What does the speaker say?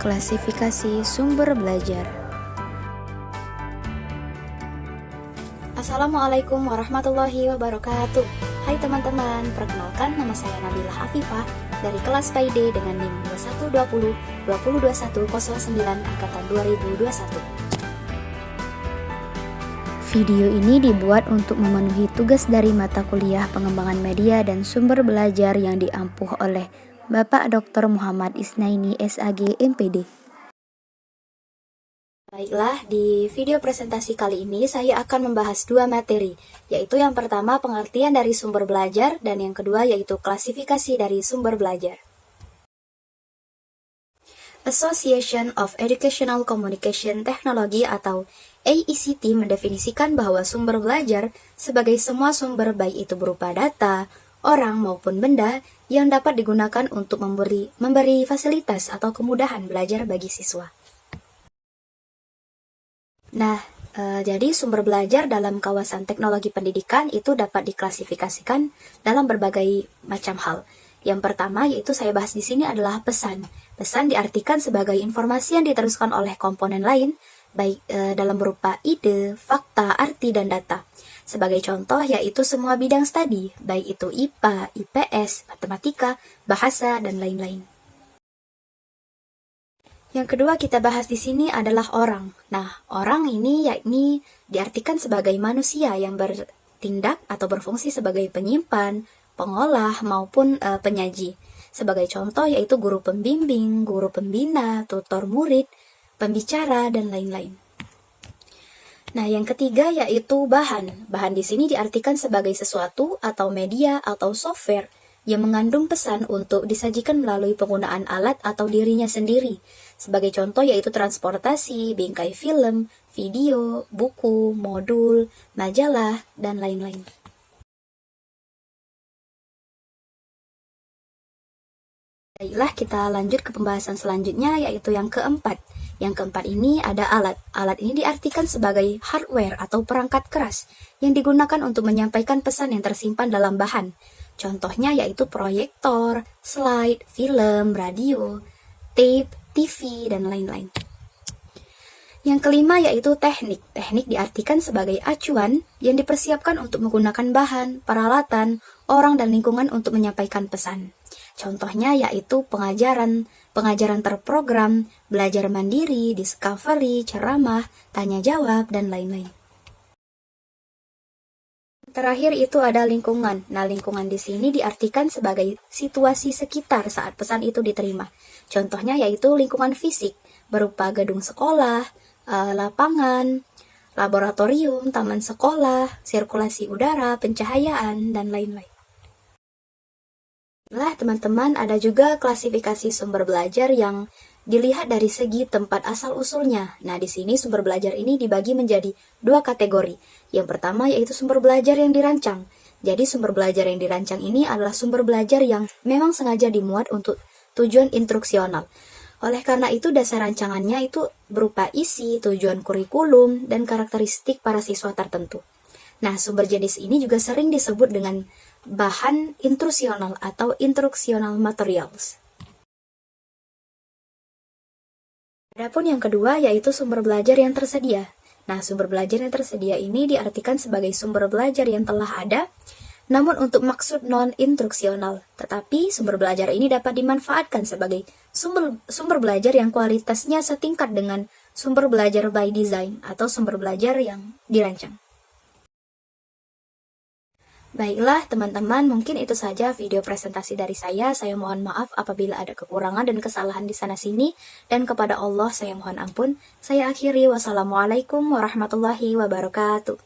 Klasifikasi sumber belajar. Assalamualaikum warahmatullahi wabarakatuh. Hai teman-teman, perkenalkan nama saya Nabilah Afifah dari kelas PAID dengan NIM 2120 2021 09 angkatan 2021. Video ini dibuat untuk memenuhi tugas dari mata kuliah pengembangan media dan sumber belajar yang diampuh oleh Bapak Dr. Muhammad Isnaini SAG MPD. Baiklah, di video presentasi kali ini saya akan membahas dua materi, yaitu yang pertama pengertian dari sumber belajar dan yang kedua yaitu klasifikasi dari sumber belajar. Association of Educational Communication Technology atau AECT mendefinisikan bahwa sumber belajar sebagai semua sumber baik itu berupa data, orang maupun benda yang dapat digunakan untuk memberi fasilitas atau kemudahan belajar bagi siswa. Nah, jadi sumber belajar dalam kawasan teknologi pendidikan itu dapat diklasifikasikan dalam berbagai macam hal. Yang pertama yaitu saya bahas di sini adalah pesan. Pesan diartikan sebagai informasi yang diteruskan oleh komponen lain, baik dalam berupa ide, fakta, arti, dan data. Sebagai contoh yaitu semua bidang studi, baik itu IPA, IPS, matematika, bahasa, dan lain-lain. Yang kedua kita bahas di sini adalah orang. Nah, orang ini yakni diartikan sebagai manusia yang bertindak atau berfungsi sebagai penyimpan, pengolah, maupun penyaji. Sebagai contoh yaitu guru pembimbing, guru pembina, tutor murid, pembicara, dan lain-lain. Nah, yang ketiga yaitu bahan. Bahan di sini diartikan sebagai sesuatu atau media atau software yang mengandung pesan untuk disajikan melalui penggunaan alat atau dirinya sendiri. Sebagai contoh yaitu transportasi, bingkai film, video, buku, modul, majalah, dan lain-lain. Baiklah, kita lanjut ke pembahasan selanjutnya yaitu yang keempat. Yang keempat ini ada alat. Alat ini diartikan sebagai hardware atau perangkat keras yang digunakan untuk menyampaikan pesan yang tersimpan dalam bahan. Contohnya yaitu proyektor, slide, film, radio, tape, TV, dan lain-lain. Yang kelima yaitu teknik. Teknik diartikan sebagai acuan yang dipersiapkan untuk menggunakan bahan, peralatan, orang, dan lingkungan untuk menyampaikan pesan. Contohnya yaitu pengajaran terprogram, belajar mandiri, discovery, ceramah, tanya jawab, dan lain-lain. Terakhir itu ada lingkungan. Nah, lingkungan di sini diartikan sebagai situasi sekitar saat pesan itu diterima. Contohnya yaitu lingkungan fisik, berupa gedung sekolah, lapangan, laboratorium, taman sekolah, sirkulasi udara, pencahayaan, dan lain-lain. Nah, teman-teman, ada juga klasifikasi sumber belajar yang dilihat dari segi tempat asal-usulnya. Nah, di sini sumber belajar ini dibagi menjadi dua kategori. Yang pertama yaitu sumber belajar yang dirancang. Jadi, sumber belajar yang dirancang ini adalah sumber belajar yang memang sengaja dimuat untuk tujuan instruksional. Oleh karena itu, dasar rancangannya itu berupa isi, tujuan kurikulum, dan karakteristik para siswa tertentu. Nah, sumber jenis ini juga sering disebut dengan bahan instruksional atau instructional materials. Adapun yang kedua yaitu sumber belajar yang tersedia. Nah, sumber belajar yang tersedia ini diartikan sebagai sumber belajar yang telah ada, namun untuk maksud non-instruksional. Tetapi sumber belajar ini dapat dimanfaatkan sebagai sumber belajar yang kualitasnya setingkat dengan sumber belajar by design atau sumber belajar yang dirancang. Baiklah teman-teman, mungkin itu saja video presentasi dari saya. Saya mohon maaf apabila ada kekurangan dan kesalahan di sana-sini. Dan kepada Allah saya mohon ampun. Saya akhiri, wassalamualaikum warahmatullahi wabarakatuh.